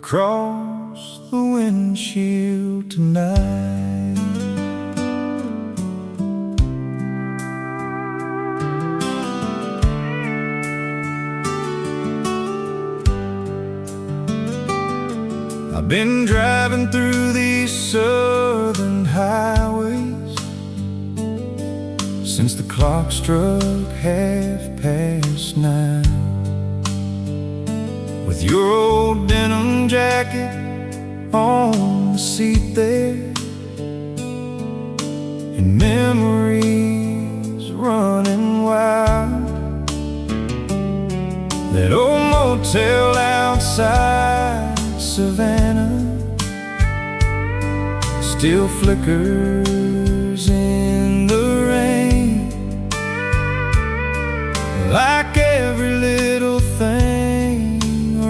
across the windshield tonight. I've been driving through these southern highways since the clock struck 9:30. With your old denim jacket on the seat there, and memories running wild. That old motel outside Savannah still flickers in the rain, like every little thing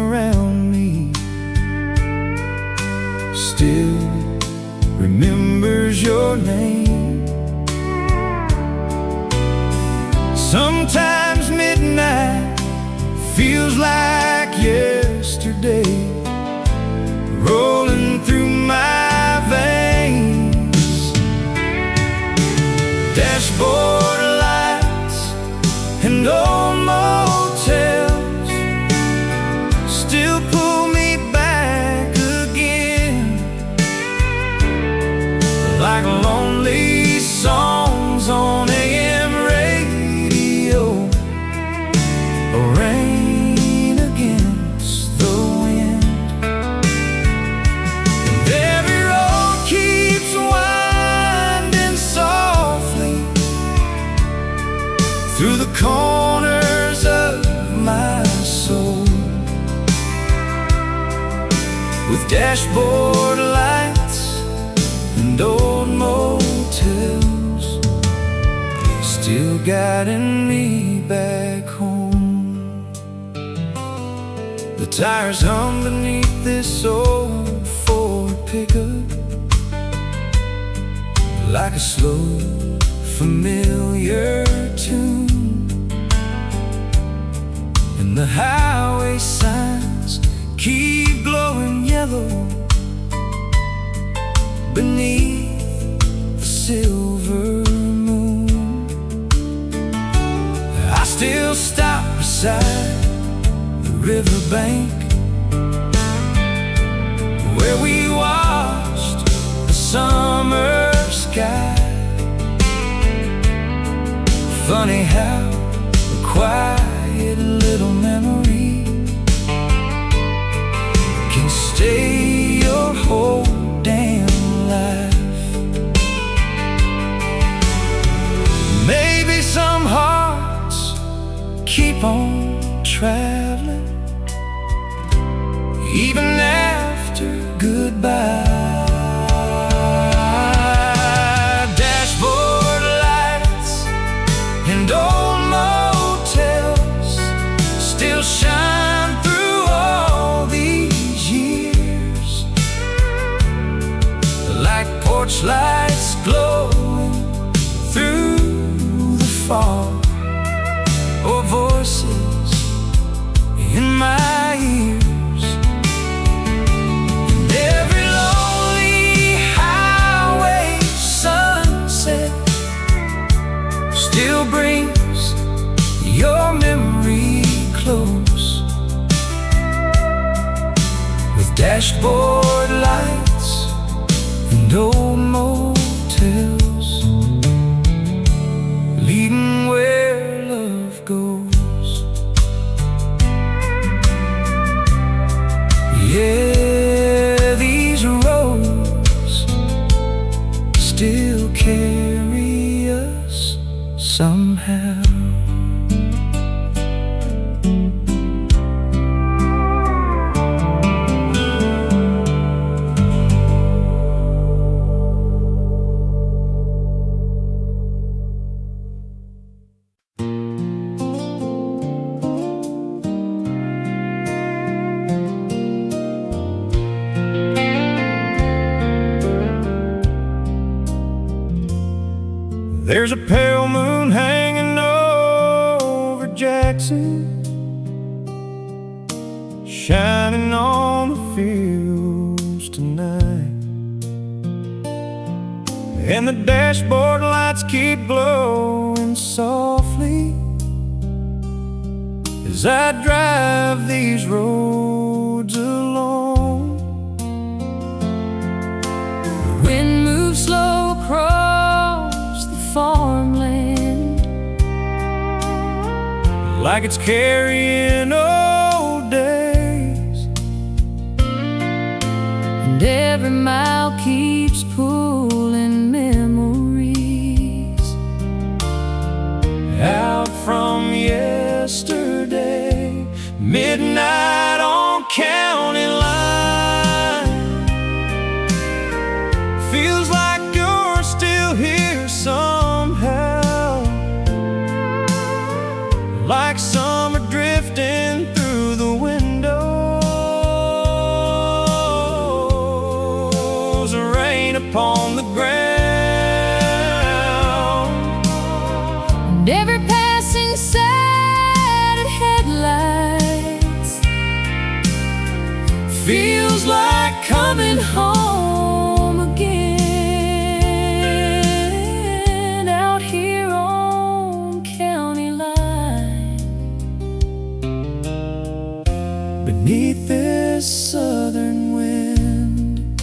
around me still remembers your name. Sometimes midnight feels like yesterday, rolling through my veins. Dashboard lights and old motels still pull me back again, like lonely songs on AM radio, or rain against the wind. And every road keeps winding softly through the corners of my soul, with dashboard lights and old motels still guiding me back home. The tires hum beneath this old Ford pickup, like a slow, familiar tune. And the highway signs keep glowing yellow beneath the silver moon. I still stop beside the riverbank where we watched the summer sky. Funny how a quiet little memory can stay your whole damn life. Maybe some hearts keep on traveling even after goodbye. Dashboard lights and old motels still shine through all these years, like porch lights glowing through the fog, or voices in my ears. And every lonely highway sunset still brings your memory close, with dashboard lights and old motels leading where love goes. Yeah, these roads still carry us somehow. There's a pale moon hanging over Jackson, shining on the field. and the dashboard lights keep glowing softly as I drive these roads alone. The wind moves slow across the farmland, like it's carrying old days, and every mile keeps pulling memories out from yesterday. Midnight on county line, feels like you're still here somehow, like summer drifting through the windows, rain upon the ground, and every passing sad headlights feels like coming home again, out here on county line, beneath this southern wind.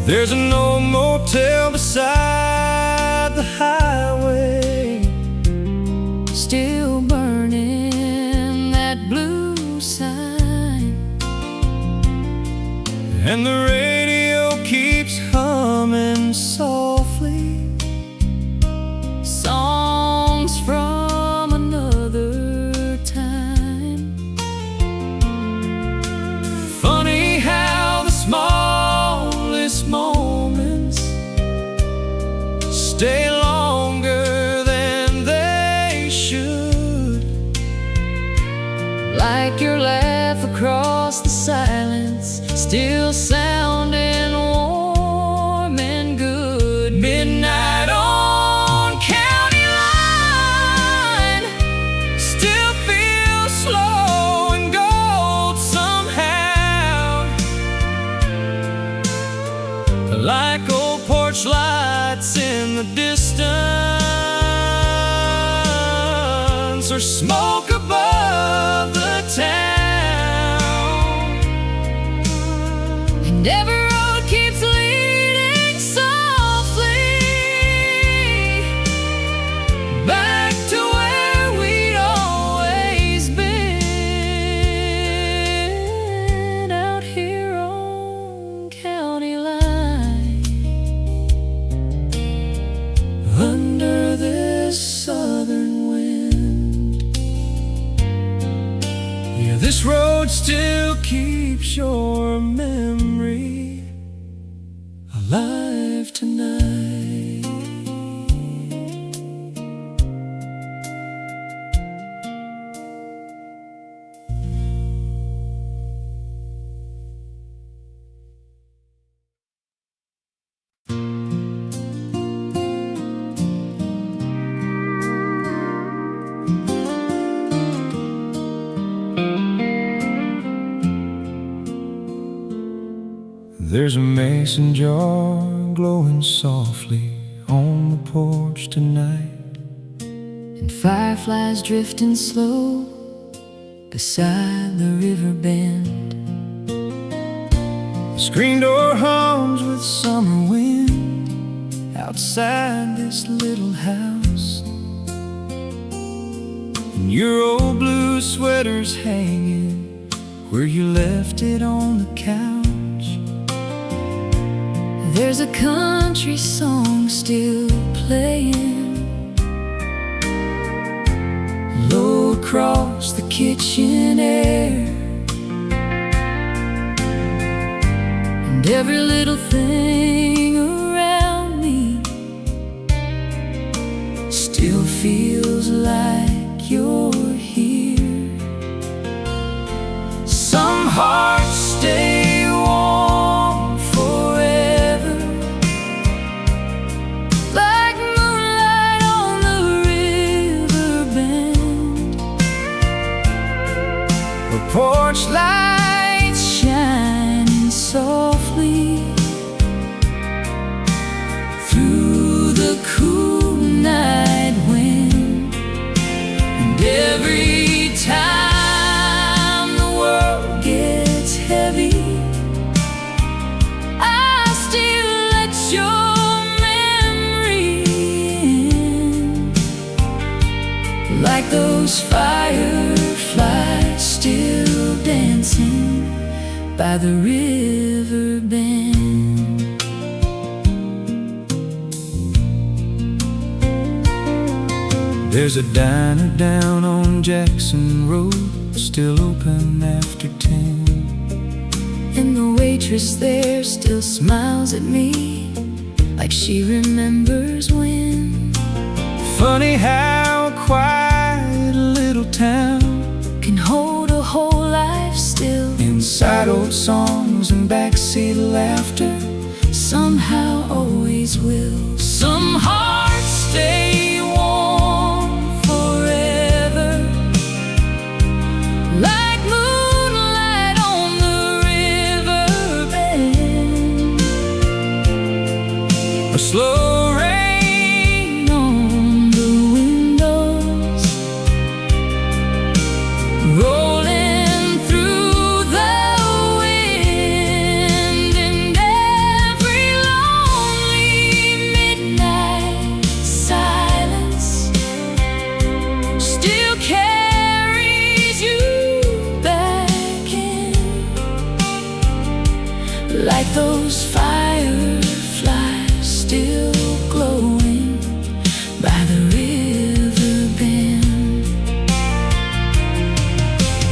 There's an old motel beside the highway, still burning that blue sign, and the radio keeps humming softly songs from another time. Funny how the smallest moments stay longer than they should, like your laugh across the silence, still sounding warm and good. Midnight on county line still feels slow and gold somehow, like old porch lights in the distance, or smoke above the town, and every road keeps leading softly back to where we'd always been, out here on county line, under this southern wind. Yeah, this road still keeps your memory alive tonight. There's a mason jar glowing softly on the porch tonight, and fireflies drifting slow beside the river bend. The screen door hums with summer wind outside this little house, and your old blue sweater's hanging where you left it on the couch. There's a country song still playing low across the kitchen air, and every little thing around me still feels like you're here. Some hearts stay warm forever, like moonlight on the river bend, or porch lights shining by the river bend. There's a diner down on Jackson Road, still open after 10. And the waitress there still smiles at me like she remembers when. Funny how a quiet little town can hold a whole life still. Inside old songs and backseat laughter, somehow always will. Some hearts stay warm forever, like moonlight on the river bend. a slow Rain on the windows, rolling through the wind, and every lonely midnight silence still carries you back in, like those fireflies still glowing by the river bend.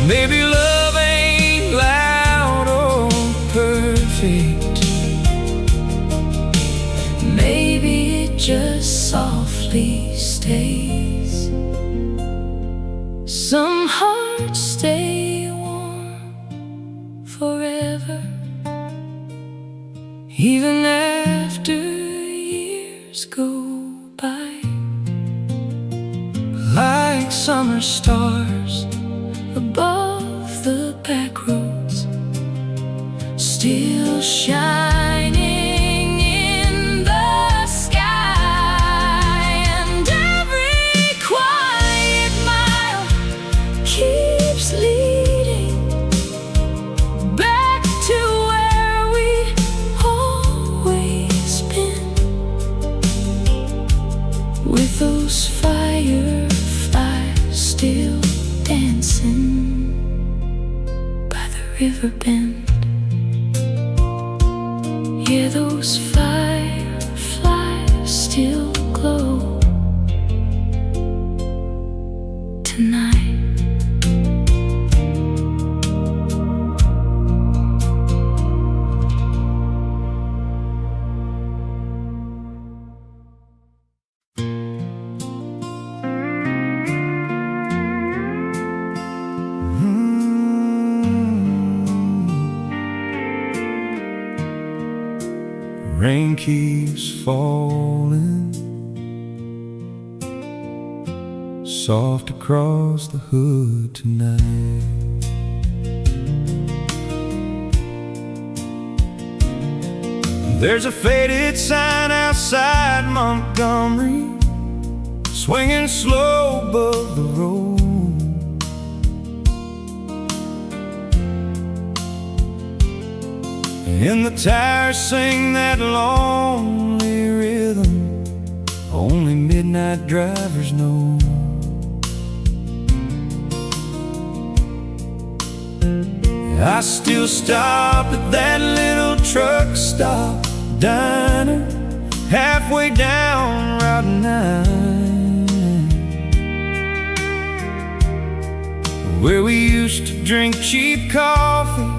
Maybe love ain't loud or perfect, Maybe it just softly stays. Some hearts stay warm forever, even after years go by, like summer stars above the back roads, still shining in the sky. And every quiet mile keeps leading back to where we always been, with those fireflies still dancing by the river bend. Yeah, those fireflies still glow tonight. Rain keeps falling soft across the hood tonight. There's a faded sign outside Montgomery, swinging slow above the road. And the tires sing that lonely rhythm only midnight drivers know. I still stop at that little truck stop diner halfway down Route 9, where we used to drink cheap coffee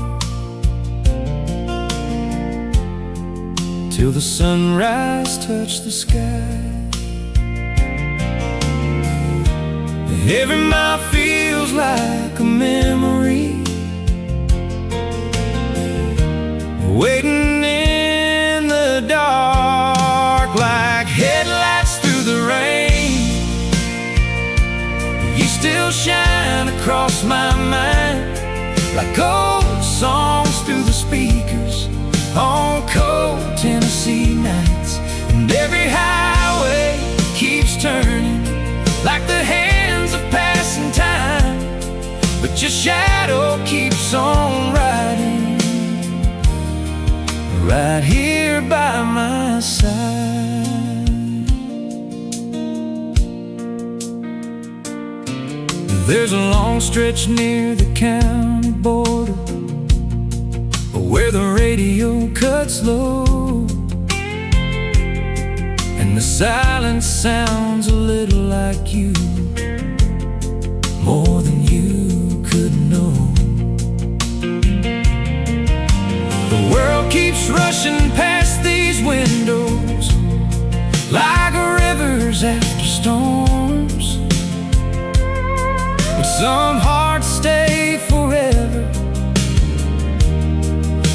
till the sunrise touched the sky. Every mile feels like a memory, waiting in the dark like headlights through the rain. You still shine across my mind like old songs through the speakers on cold Tennessee nights. And every highway keeps turning like the hands of passing time, but your shadow keeps on riding right here by my side. There's a long stretch near the county border where the radio cuts low and the silence sounds a little like you, more than you could know. The world keeps rushing past these windows like rivers after storms, but some hearts stay forever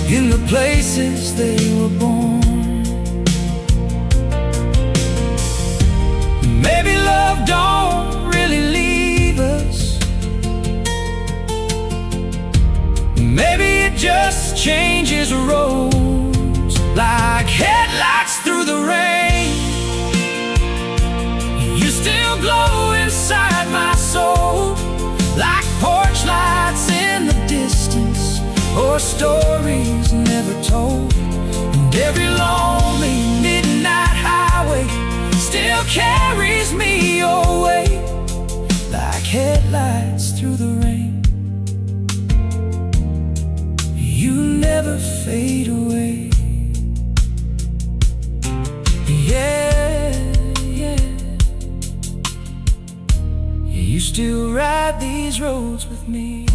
in the places they were born. Maybe love don't really leave us. Maybe it just changes roads like headlights through the rain. You still glow inside my soul like porch lights in the distance, or stories never told. And every lonely midnight highway still carries me your way like headlights through the rain. You never fade away. Yeah, yeah. You still ride these roads with me.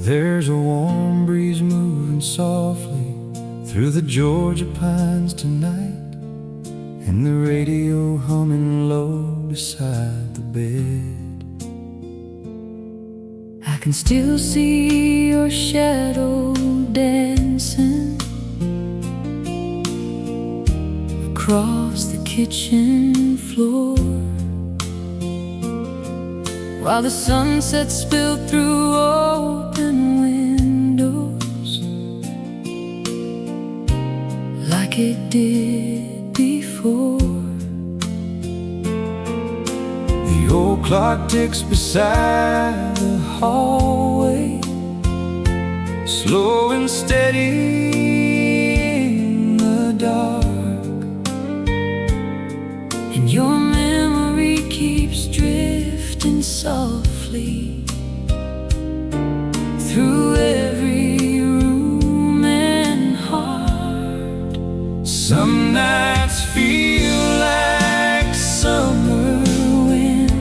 There's a warm breeze moving softly through the Georgia pines tonight, and the radio humming low beside the bed. I can still see your shadow dancing across the kitchen floor, while the sunset spilled through open windows like it did before. The old clock ticks beside the hallway, slow and steady in the dark, and your memory keeps drifting softly through every room and heart. Some nights feel like summer wind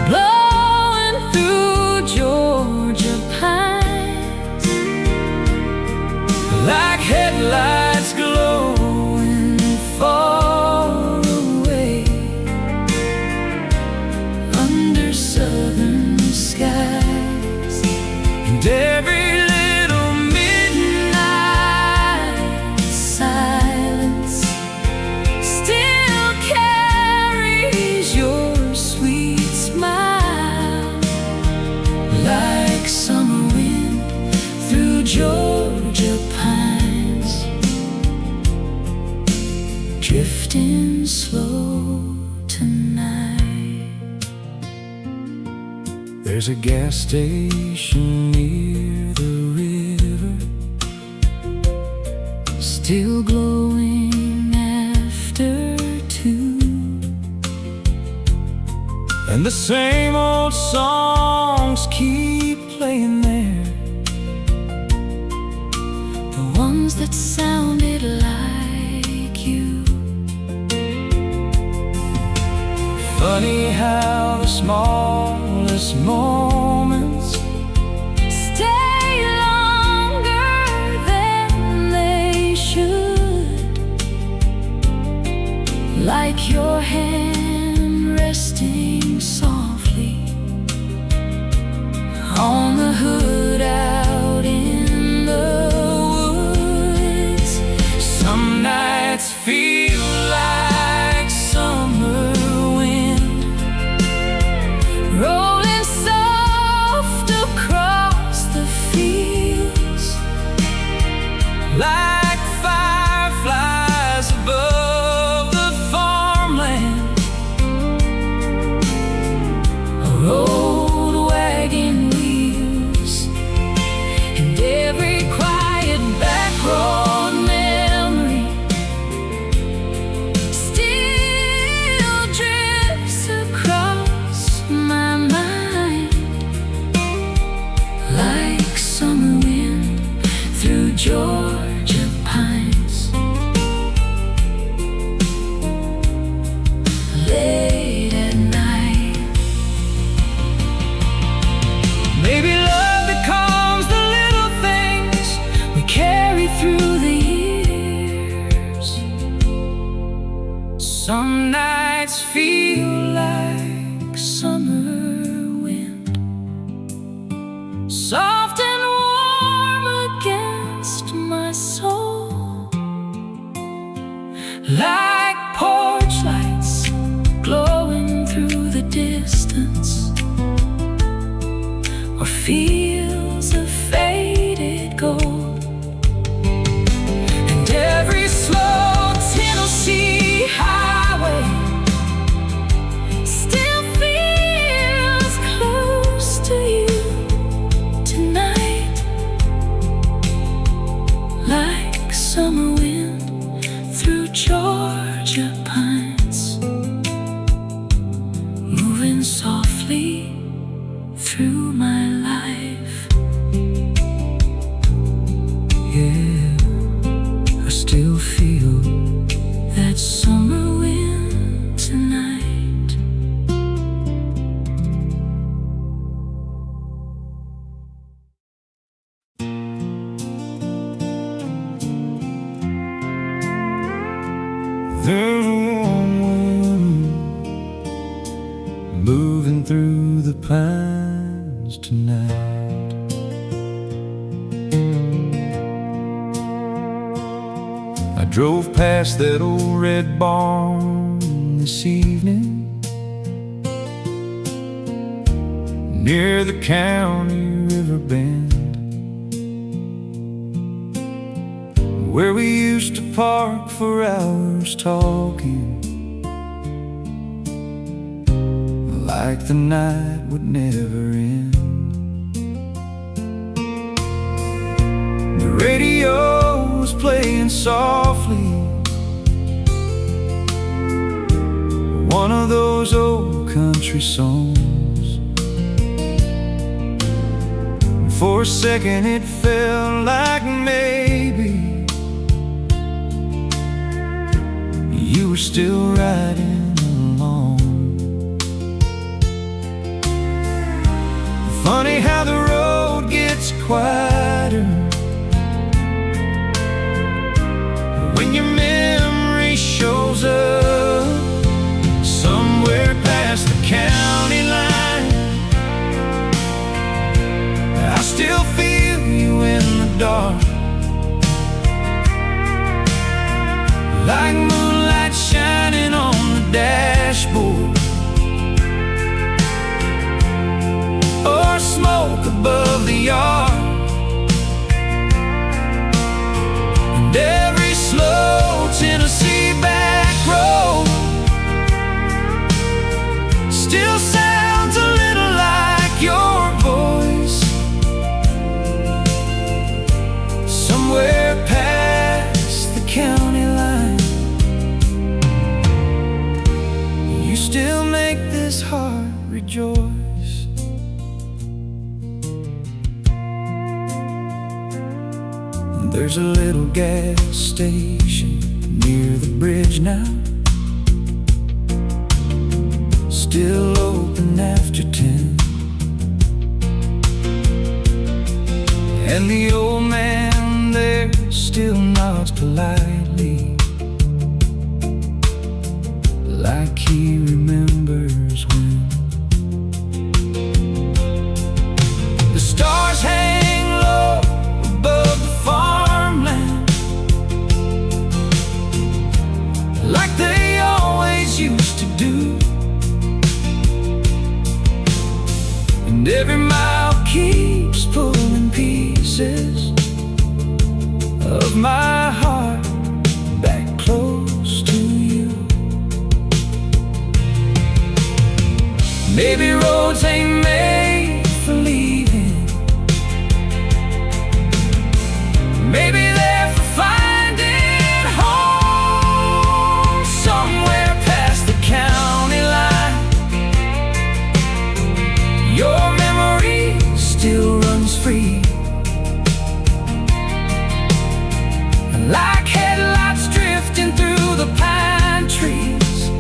blowing through Georgia pines, like headlights glowing far away under southern skies. and every little Midnight silence still carries your sweet smile like summer wind through Georgia pines, drifting slow tonight. There's a gas station near the river, still glowing after 2, and the same old songs keep playing there, the ones that sounded like you. Funny how the smallest moments Stay longer than they should, like your hand resting softly on the hood out in the woods. Some nights feel like summer wind feel like summer wind, soft and warm against my soul, like porch lights glowing through the distance, or fields of faded gold. And every slow Tennessee highway still feels close to you tonight, like summer wind through Georgia pines, moving softly through my life. Yeah, I still feel that summer wind tonight. There's a warm wind moving through the pines tonight. I drove past that old red barn this evening, near the county river bend, where we used to park for hours talking, like the night would never end. The radio was playing softly, one of those old country songs. For a second it felt like maybe you were still riding along. Funny how the road gets quieter when your memory shows up somewhere past the county line. I still feel you in the dark, like moonlight shining on the dashboard, or smoke above the yard. And every slow Tennessee back road still sounds a little like your voice, somewhere past the county line. You still make this heart rejoice. There's a little gas station near the bridge now, still open after 10. And the old man there still nods politely, like he remembers when the stars hang low above the farmland, like they always used to do. And every mile keeps pulling pieces of my heart back close to you. Maybe roads ain't made for leaving, maybe they're for finding home somewhere past the county line. Your memory still runs free, like headlights drifting through the pine trees,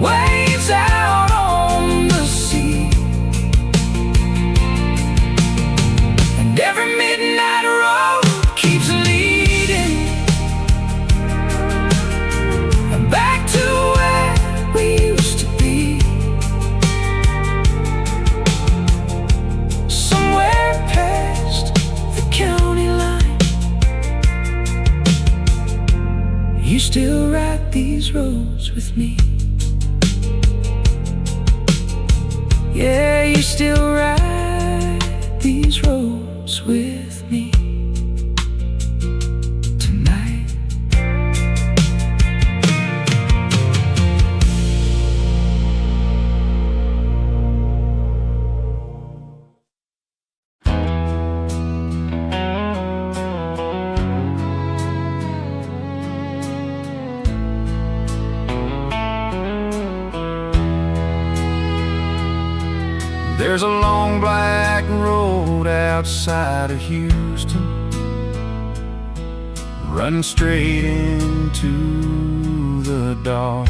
waves out on roads with me. Yeah, you still ride these roads with me tonight. There's a long black road outside of Houston, running straight into the dark,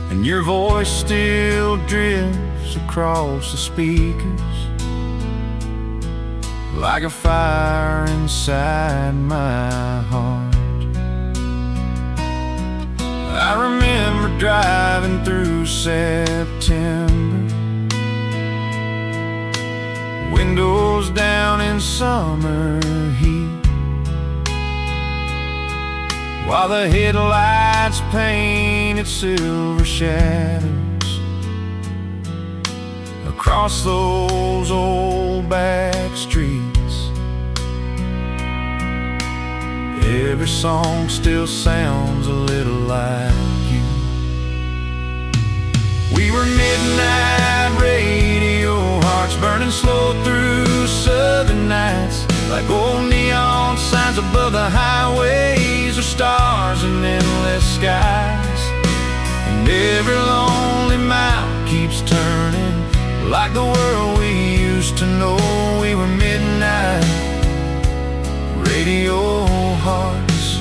and your voice still drifts across the speakers like a fire inside my heart. I remember driving through September, windows down in summer heat, while the headlights painted silver shadows across those old back streets. Every song still sounds a little like you. We were midnight radio, hearts burning slow through southern nights, like old neon signs above the highways, or stars in endless skies. And every lonely mile keeps turning, like the world we used to know. We were midnight radio hearts,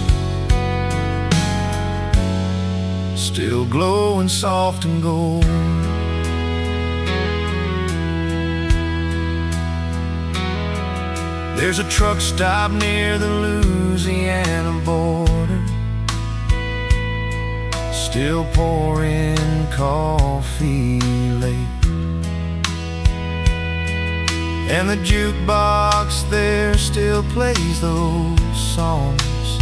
still glowing soft and gold. There's a truck stop near the Louisiana border, still pouring coffee late, and the jukebox there still plays those songs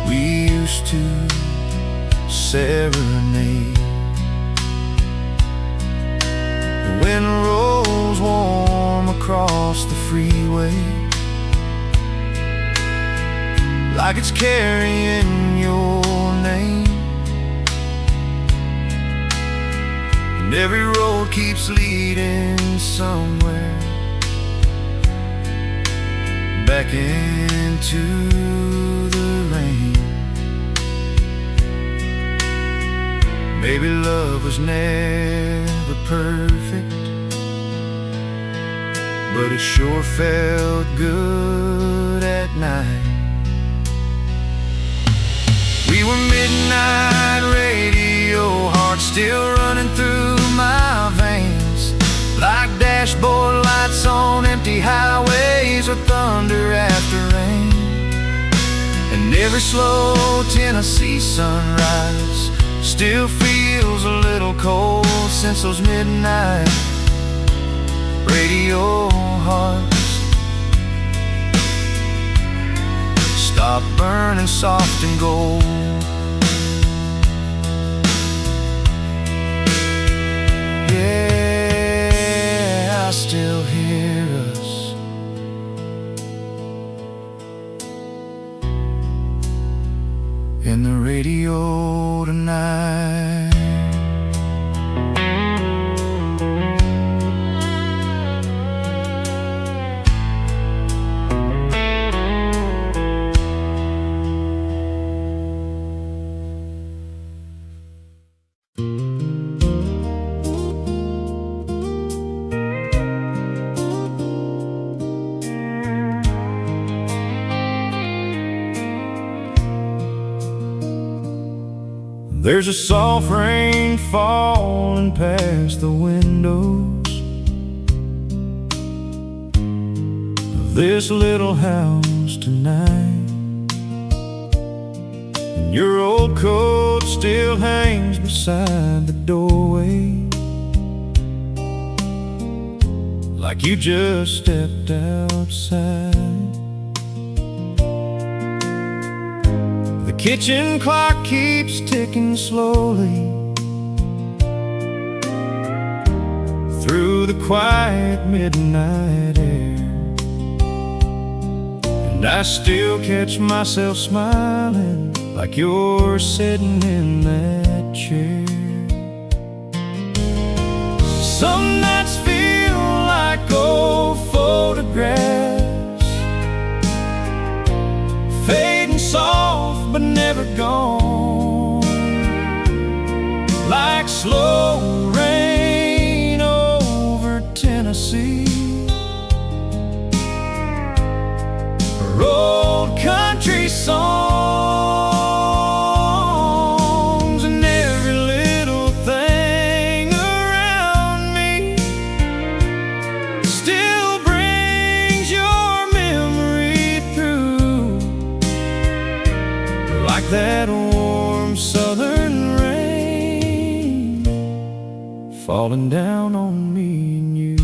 we used to serenade. The wind rolls warm across the freeway, like it's carrying your name, and every road keeps leading somewhere back into the rain. Maybe love was never perfect, but it sure felt good at night. We were midnight radio, hearts still running through my veins, like dashboard lights on empty highways, or thunder after rain. And every slow Tennessee sunrise still feels a little cold since those midnight radio hearts stopped burning soft and gold. Yeah, I still hear us in the radio tonight. There's a soft rain falling past the windows of this little house tonight, and your old coat still hangs beside the doorway, like you just stepped outside. kitchen clock keeps ticking slowly through the quiet midnight air, and I still catch myself smiling like you're sitting in that chair. Some nights feel like old photographs, fading soft but never gone, like slow rain over Tennessee, or old country songs, and every little thing around me still brings your memory through, like that warm southern rain falling down on me and you.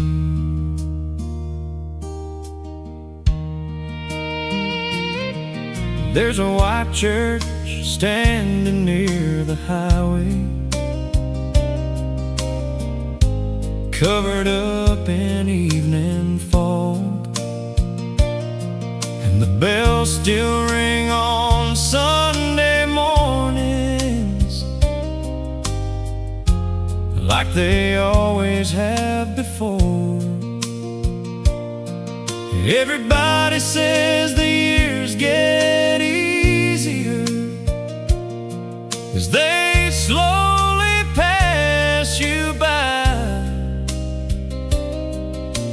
There's a white church standing near the highway, covered up in evening fog, and the bells still ring on Sunday mornings like they always have before. Everybody says the years get easier as they slowly pass you by,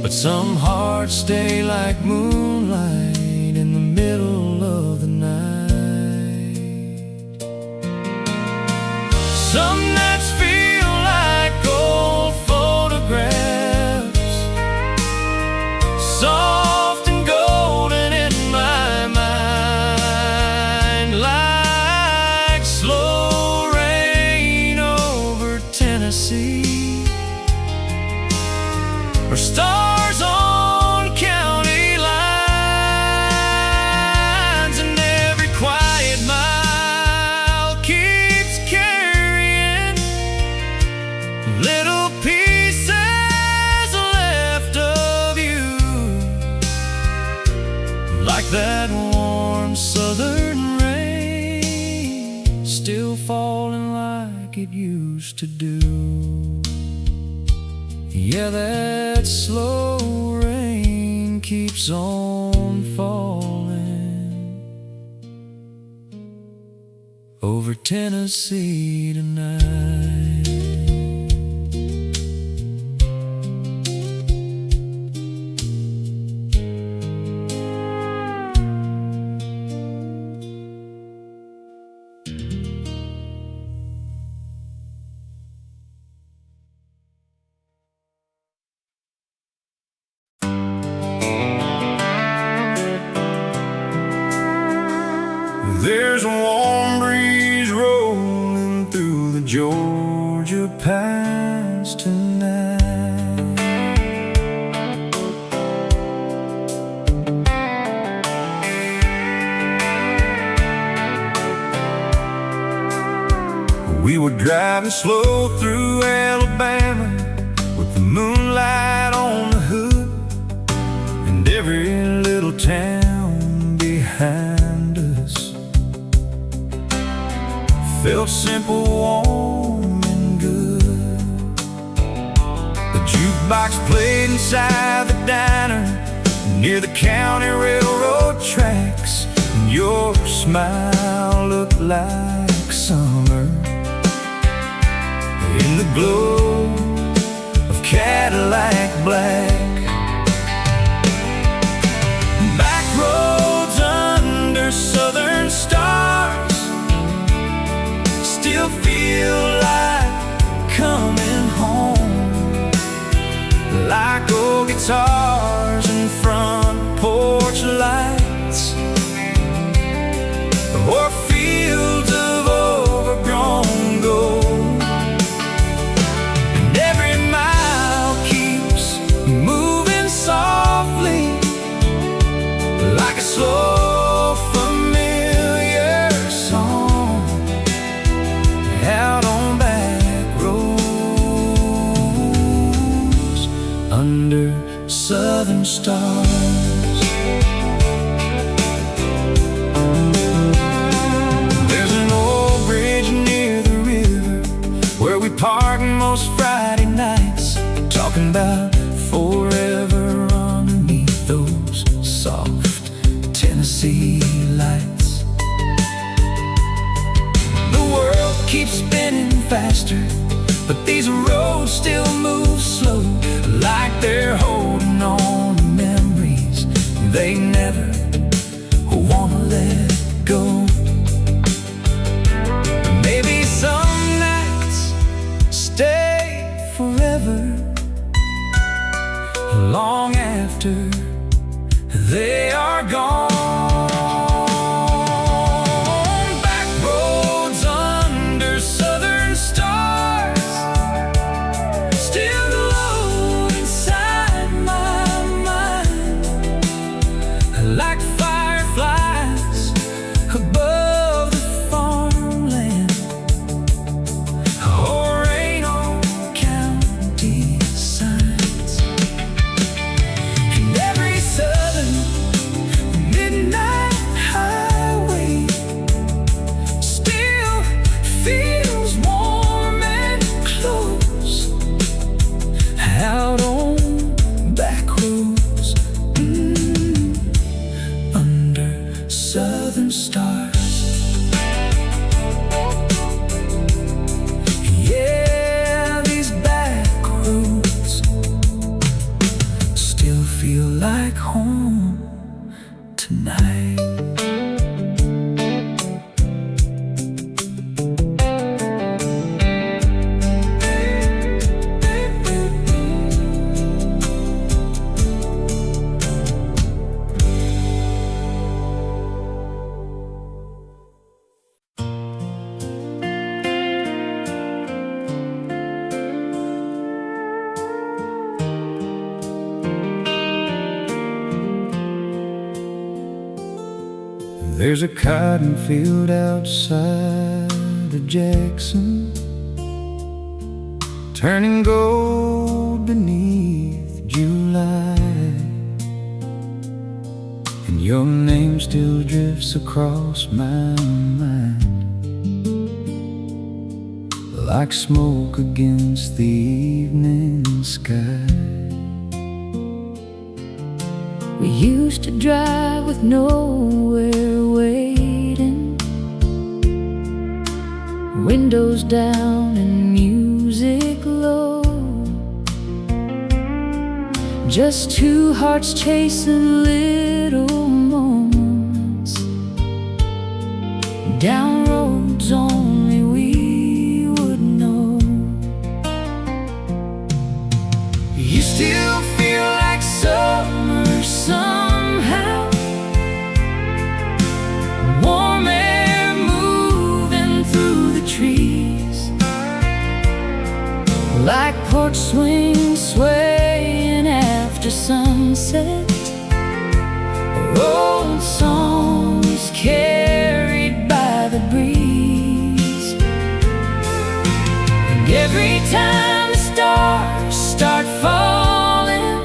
but some hearts stay like moonlight in the middle of the night. Some nights feel like old photographs, soft and golden in my mind, like slow rain over Tennessee, or stars on county lines, and every quiet mile keeps carrying little pieces left of you, like that warm southern rain still falling like it used to do. Yeah, that slow rain keeps on falling over Tennessee tonight. There's a warm breeze rolling through the Georgia pines tonight. We were driving slow through Alabama with the moonlight on the hood, and every little town behind us felt simple, warm, and good. The jukebox played inside the diner near the county railroad tracks, and your smile looked like summer in the glow of Cadillac black. Back roads under southern stars still feel like coming home, like old guitars and front porch lights, or fields of overgrown gold. And every mile keeps moving softly, like a slow familiar song, stars. There's an old bridge near the river where we park most Friday nights, talking about forever underneath those soft Tennessee lights. The world keeps spinning faster, but these roads still move slow, like they're holding on to memories they never wanna let go. Maybe some nights stay forever, long after they are gone. Back roads under southern stars still glow inside my mind, like fireflies above the farmland, or rain on county signs. And every southern midnight highway still feels warm and close, out on back roads, under southern stars. Yeah, these back roads still feel like home tonight. There's a cotton field outside of Jackson, turning gold beneath July, and your name still drifts across my mind, like smoke against the evening sky. We used to drive with nowhere waiting, windows down and music low, just two hearts chasing little moments, down roads only we would know. You still feel like summer somehow, warm air moving through the trees, like porch swings swaying after sunset, old songs carried by the breeze. And every time the stars start falling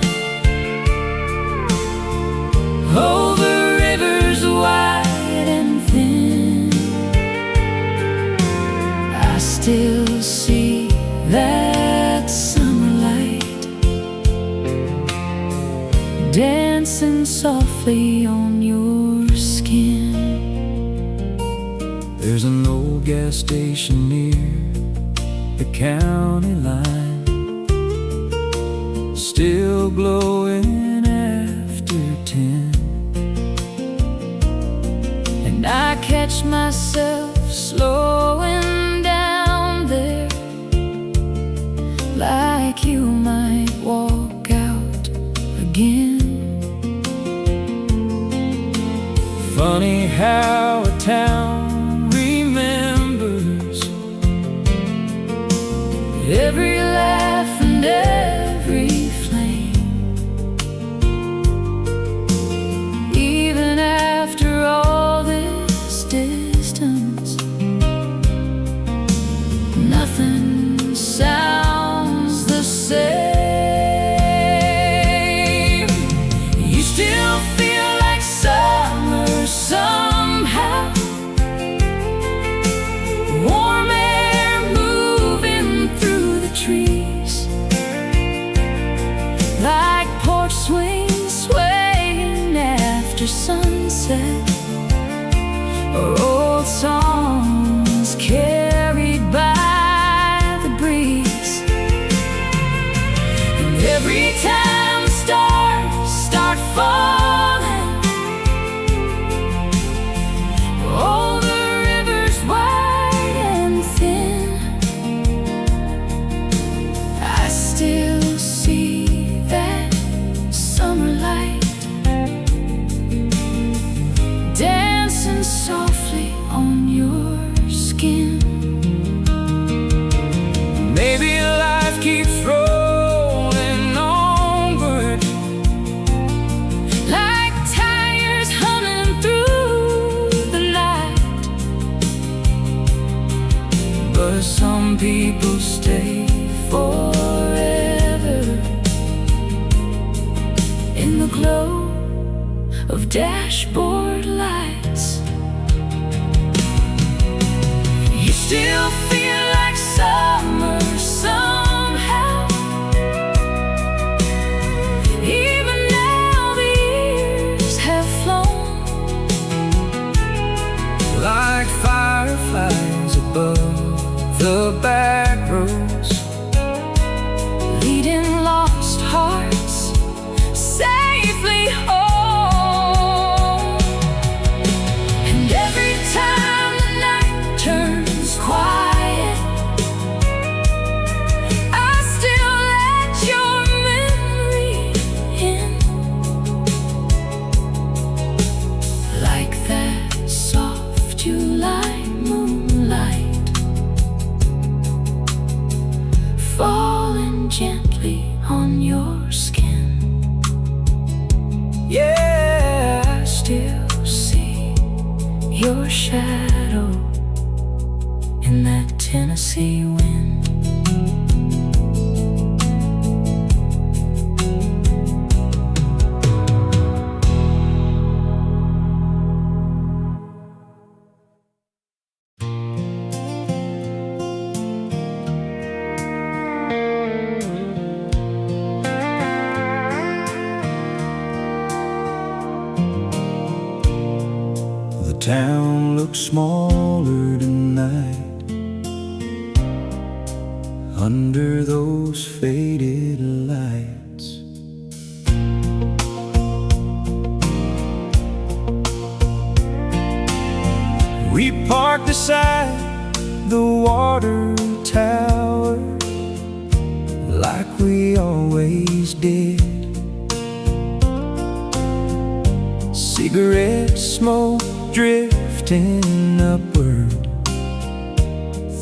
over rivers wide and thin, I still see that summer light dancing softly on your skin. There's an old gas station near the county line, still glowing after 10, and I catch myself slowing down there, like you might walk out again. Funny how a town remembers Every laugh and every flame, even after all this distance, nothing sounds the same. or old songs carried by the breeze. And every time the stars start falling, all the rivers wide and thin, I still see that summer light dancing softly on your skin. Maybe life keeps rolling onward, Like tires humming through the night, but some people stay forever in the glow of dashboard lights. You still feel like summer somehow, even now the years have flown. like fireflies above the back roads, Leading lost hearts safely home. And every time the night turns quiet, I still let your memory in, like that soft July moonlight falling gently on your skin. yeah. I still see your shadow in that Tennessee wind. The town looks smaller tonight under those faded lights. We parked beside the water tower like we always did. Cigarette smoke drifting upward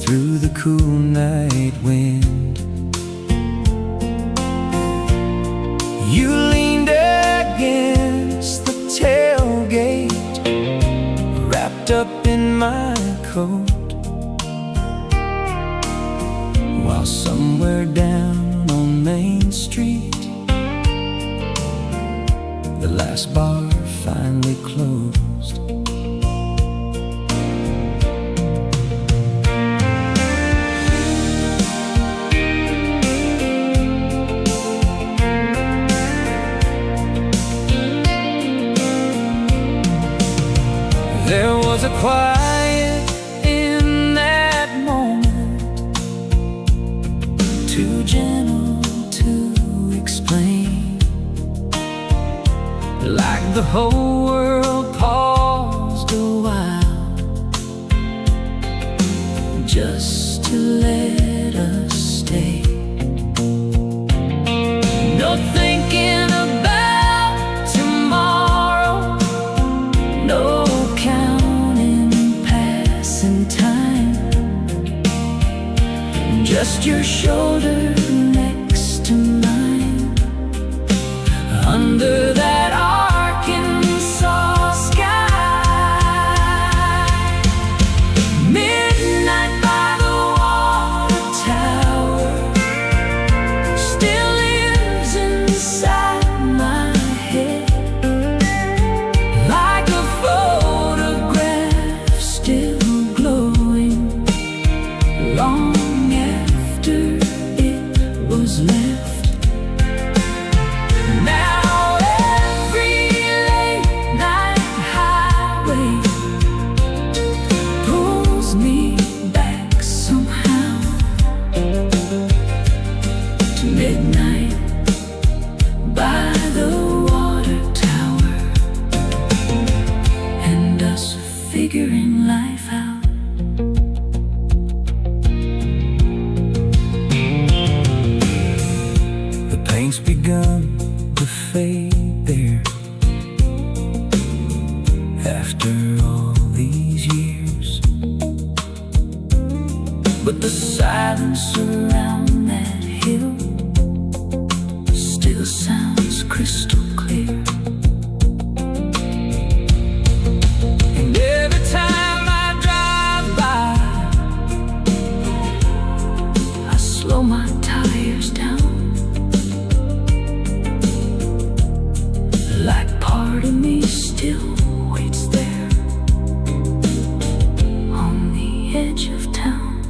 through the cool night wind. You leaned against the tailgate, wrapped up in my coat, while somewhere down on Main Street the last bar finally closed. There was a quiet in that moment, too gentle to explain, like the whole world paused a while just to let us stay. No thinking about tomorrow, no counting passing time, just your shoulder next to mine under that Arkansas sky. Midnight by the water tower still lives inside my head, like a photograph still glowing long after it was left. Now Paint's begun to fade there after all these years, but the silence around that hill still sounds crystal clear. And every time I drive by, I slow my tires down, like part of me still waits there on the edge of town.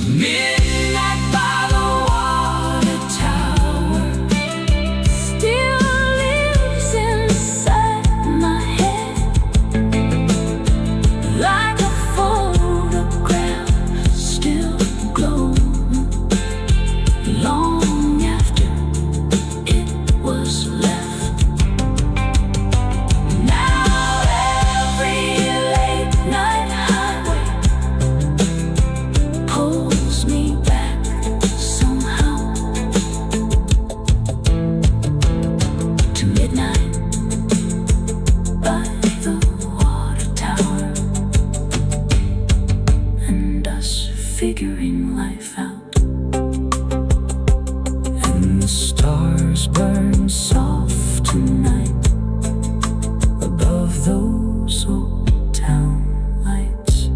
Midnight by the water tower still lives inside my head, like a photograph still glowing long after it was left. Now every late night highway pulls me back somehow to midnight by the water tower, and us figuring life out. And the stars burn soft tonight above those old town lights.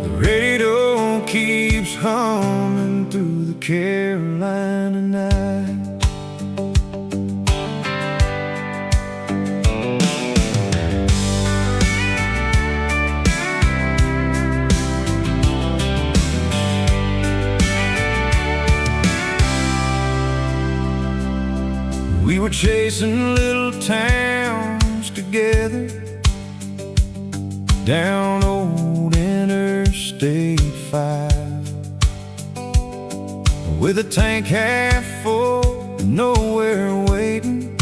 The radio keeps humming through the Carolina night. We were chasing little towns together down old Interstate 5, with a tank half full, nowhere waiting,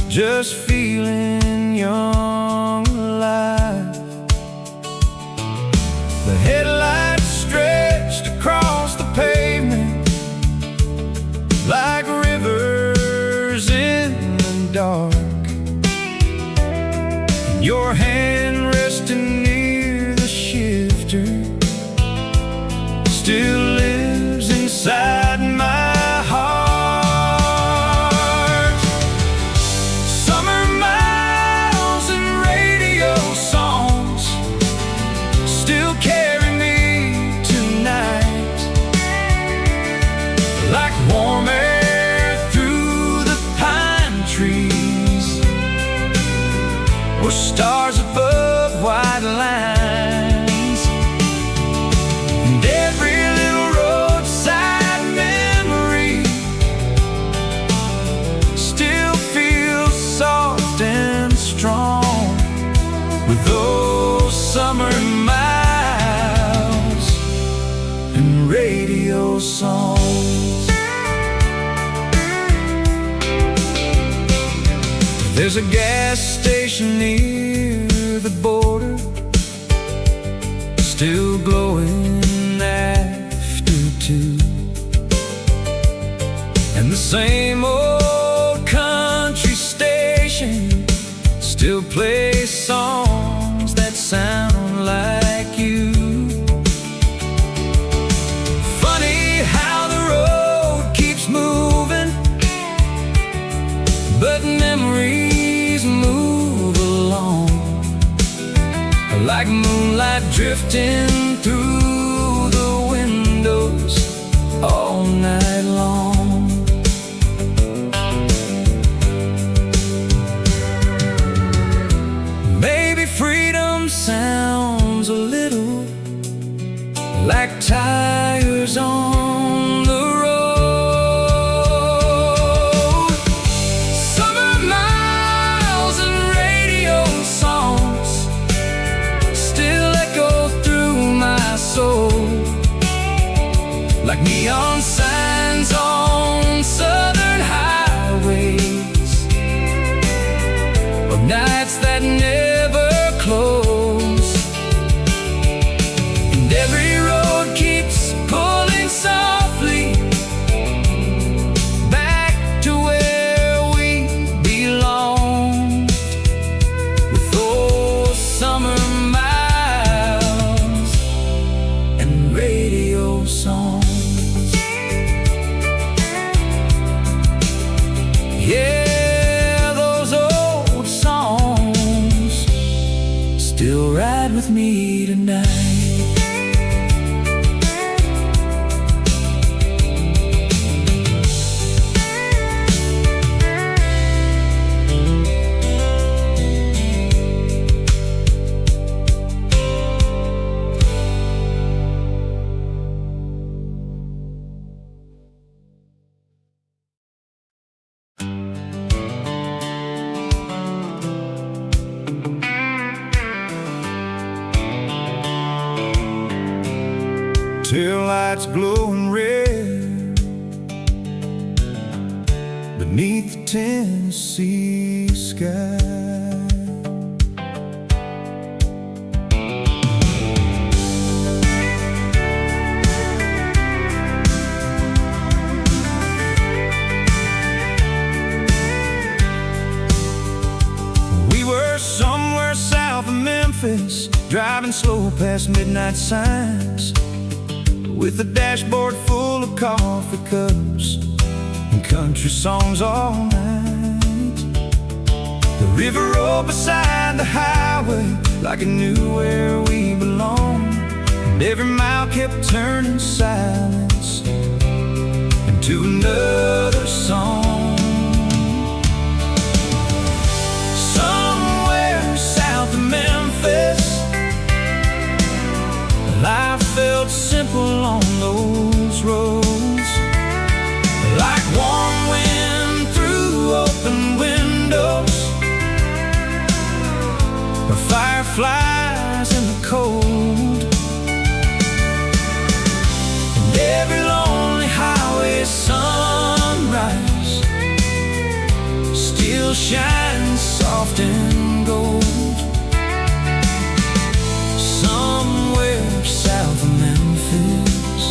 just feeling young, alive. The headlights stretched across the pavement like rivers in the dark, and your hand resting near the shifter still lives inside my heart. Summer miles and radio songs still carry me tonight, like warm air through the pine trees, or stars above white lines. And every little roadside memory still feels soft and strong with those summer miles and radio songs. There's a gas station near the border, still glowing after 2, and the same old country station still plays songs that sound like you. Funny how the road keeps moving, but memories move along, like moonlight drifting through the windows all night long. like neon signs on southern highways, of nights that never close. And every road keeps pulling softly back to where we belong, with those summer miles and radio songs. Yeah, those old songs still ride with me tonight. Tail lights glowing red beneath the Tennessee sky. We were somewhere south of Memphis, driving slow past midnight signs, with a dashboard full of coffee cups and country songs all night. The river rolled beside the highway like it knew where we belonged, and every mile kept turning silence into another song. Somewhere south of Memphis, life felt simple on those roads, like warm wind through open windows, or fireflies in the cold. And every lonely highway sunrise still shines soft and gold. Somewhere south of Memphis,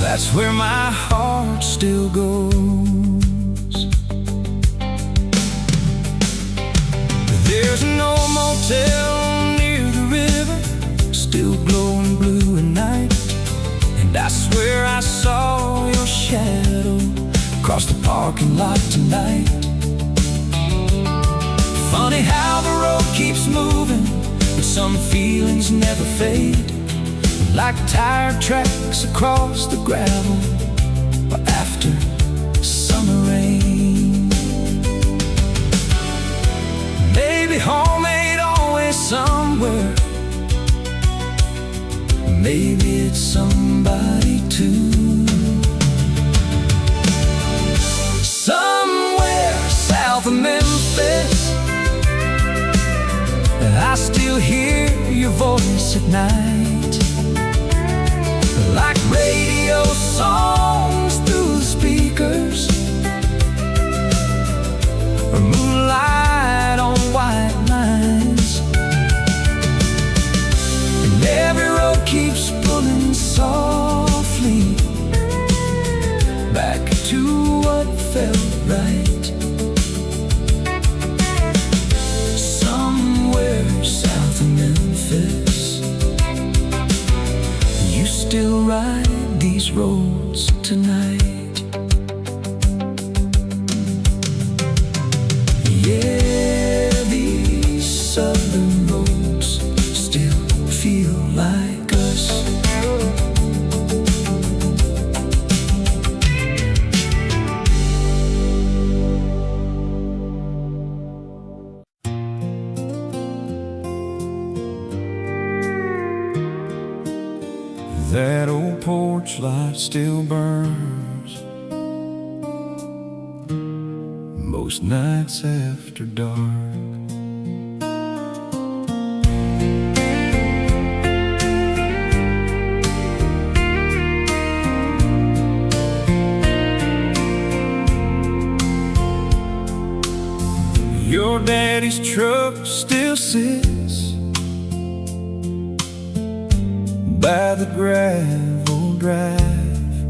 that's where my heart still goes. There's no motel near the river, still glowing blue at night, and I swear I saw your shadow across the parking lot tonight. Funny how the road keeps moving, but some feelings never fade, like tired tracks across the gravel or after summer rain. Maybe home ain't always somewhere, maybe it's somebody too. Somewhere south of Memphis, I still hear your voice at night, like radio songs through the speakers, or moonlight on white lines. And every road keeps pulling softly back to what felt right. Somewhere south of Memphis, you still ride these roads tonight. Yeah, these southern roads still feel like us. That old porch light still burns most nights after dark. your daddy's truck still sits by the gravel drive,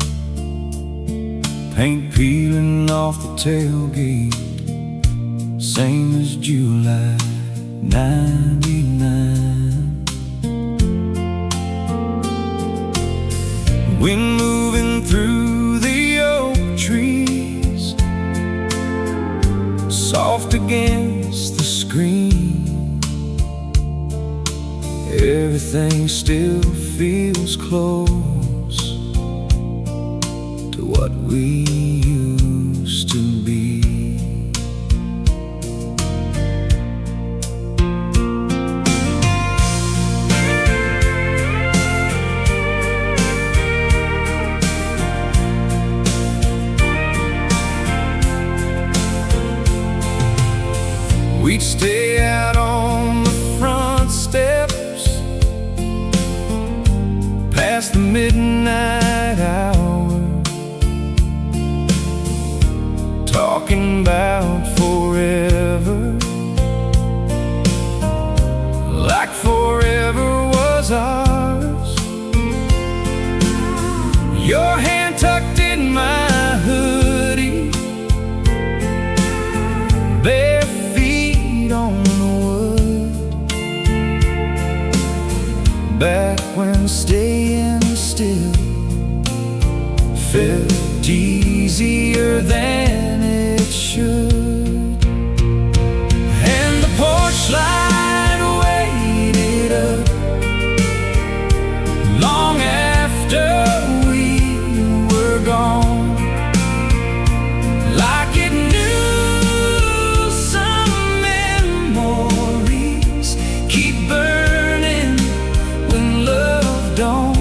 paint peeling off the tailgate, same as July '99. Wind moving through the oak trees, soft against the screen. Everything still feels close to what we used to be. We'd stay out on the front steps past the midnight hour, talking about forever, like forever was ours. Your hand tucked in my hoodie, bare feet on the wood, back when staying still felt easier than it should. And the porch light waited up long after we were gone, like it knew some memories keep burning when love don't.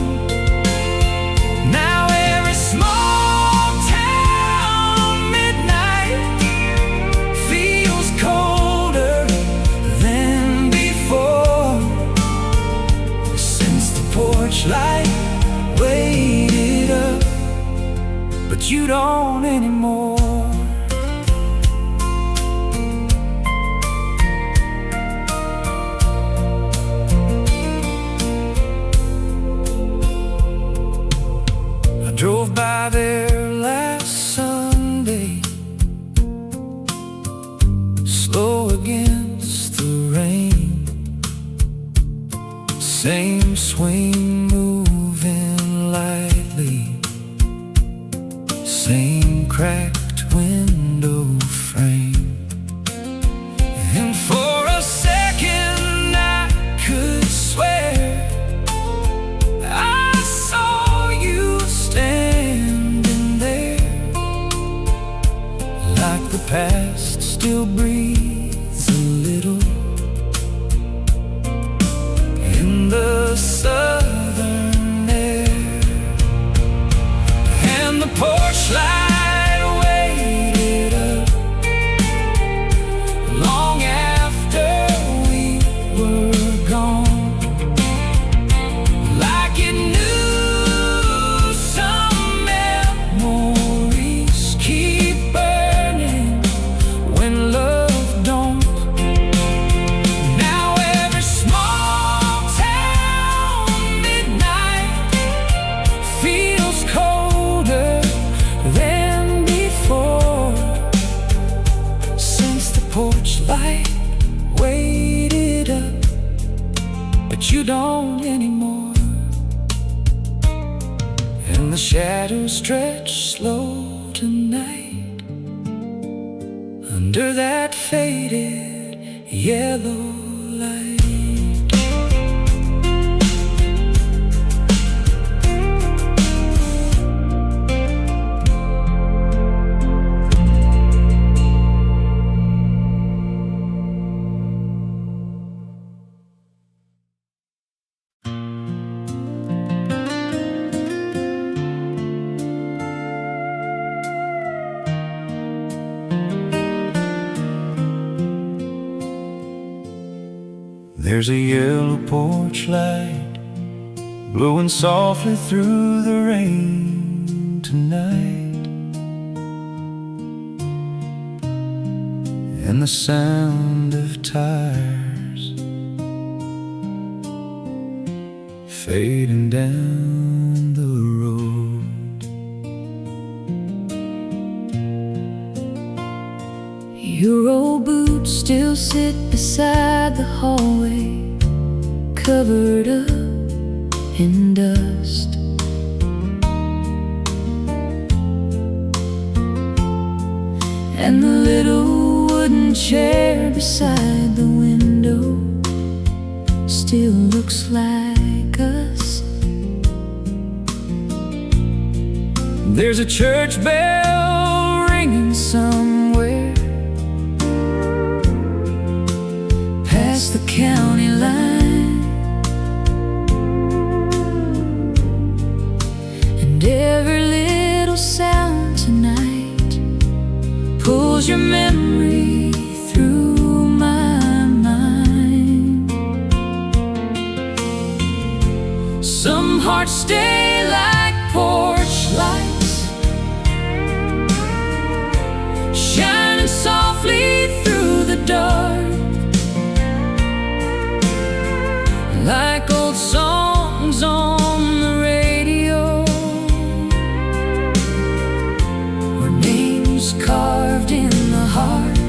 Now every small town midnight feels colder than before, since the porch light waited up, but you don't anymore. I drove by there last Sunday, slow against the rain, same swing moving lightly, same cracked window frame. And for a second I could swear I saw you standing there, like the past still breathes a little in the southern air. And the porch light waited up long after we were gone, like it knew some memories keep burning when love don't. Now every small town midnight feels colder than before, since the porch light waited up, but you don't anymore. And the shadows stretch slow tonight under that faded yellow light. There's a yellow porch light blowing softly through the rain tonight, and the sound of tires fading down the road. Your old boots still sit beside the hallway, covered up in dust. And the little wooden chair beside the window still looks like us. There's a church bell ringing somewhere Past the county line, and every little sound tonight pulls your memory through my mind. Some hearts stay like porch lights, shining softly through the dark, like old songs on the radio, or names carved in the heart.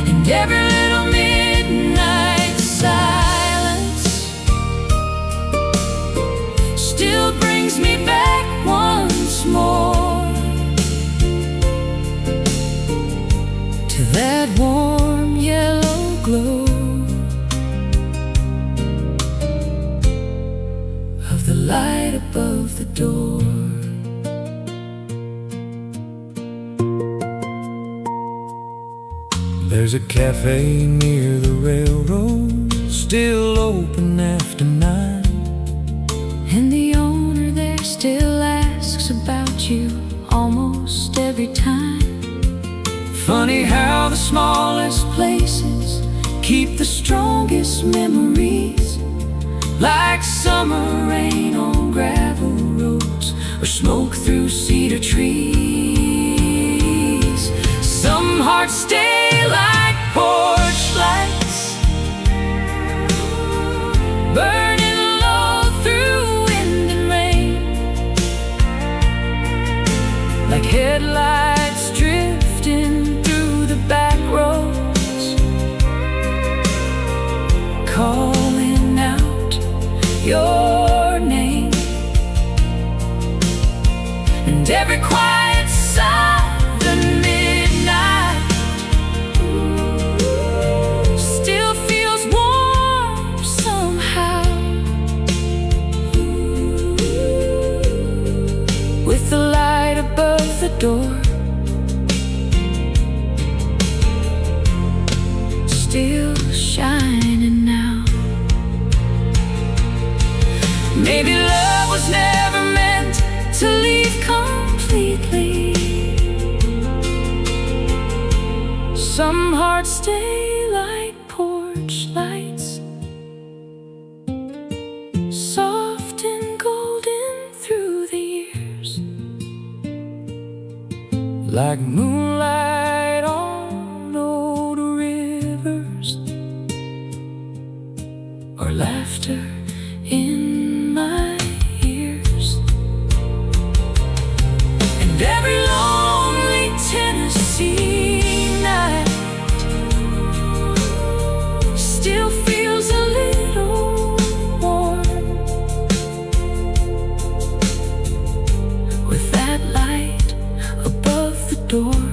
And every little midnight silence still brings me back once more to that warm yellow glow of the light above the door. There's a cafe near the railroad, still open after 9. And the owner there still asks about you almost every time. Funny how the smallest Places keep the strongest memories, like summer rain on gravel roads, or smoke through cedar trees. Some hearts stay like porch lights, burning low through wind and rain, like headlights drifting through the back roads, calling out your name. And every quiet southern midnight still feels warm somehow, with the light above the door still shining now. maybe love was never meant To leave completely. Some hearts stay like porch lights, soft and golden through the years, like moonlight on old rivers, or laughter in my ears. And every lonely Tennessee night still feels a little warm, with that light above the door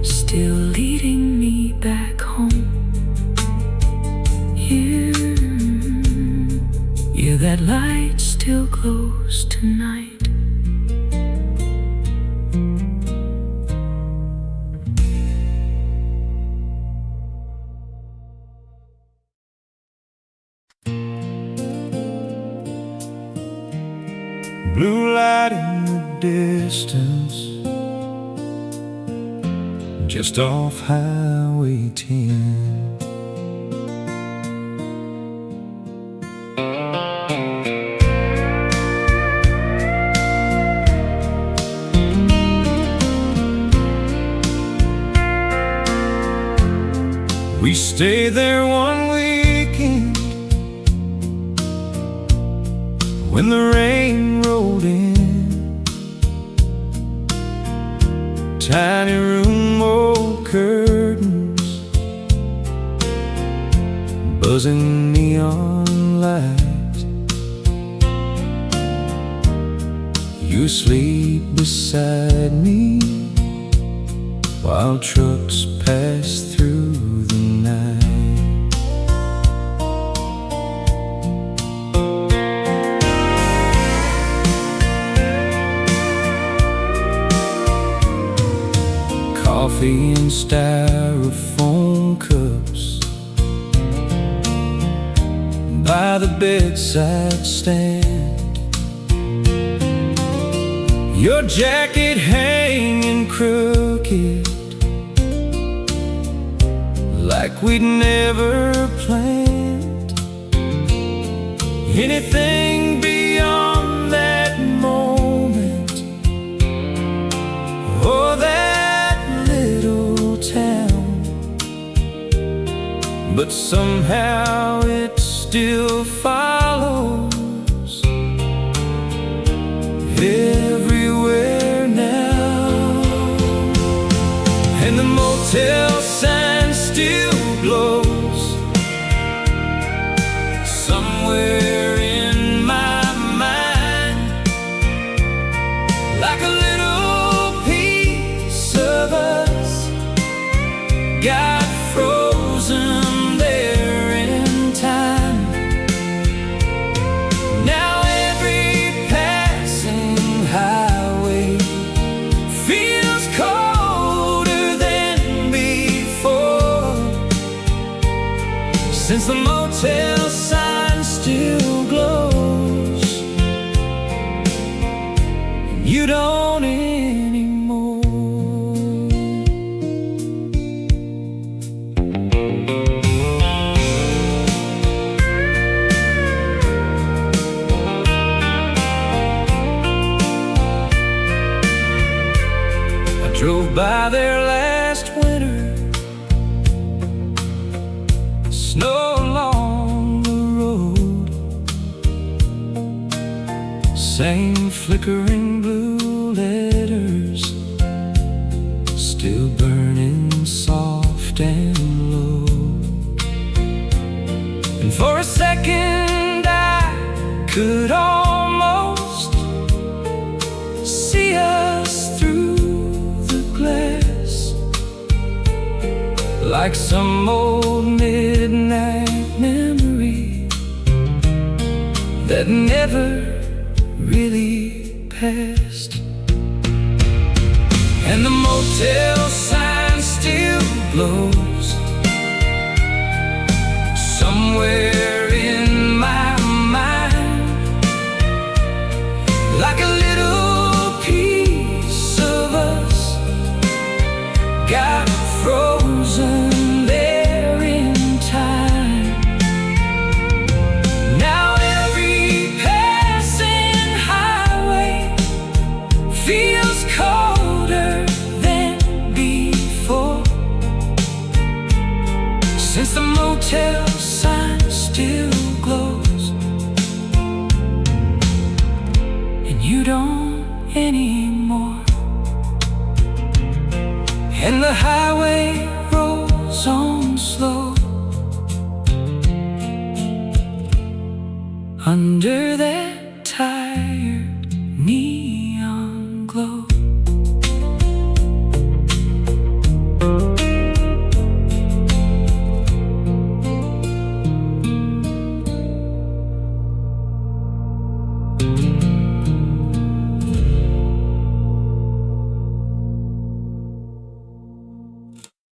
still leading me back home. Yeah, that light still glows tonight. blue light in the distance, just off Highway 10. We stayed there one weekend when the rain rolled in. Tiny room, old curtains, buzzing neon lights. You sleep beside me while trucks pass through the night. Coffee in styrofoam cups by the bedside stand. Your jacket hanging crooked, like we'd never planned anything beyond that moment, or that little town. But somehow it still follows everywhere now. And the motel sign still glows somewhere in my mind, like a little piece of us got frozen there in time. Now every passing highway feels colder than before, since the motel sign still glows and you don't anymore. I drove by there last winter, snow along the road, same flickering blue letters still burning soft and low. And for a second I could almost see us through the glass, like some old midnight memory that never really passed. And the motel sign still glows somewhere in my mind, like a little piece of us got frozen there in time. Now every passing highway feels colder than before, since the motel sign still glows and you don't anymore. And the highway rolls on slow under that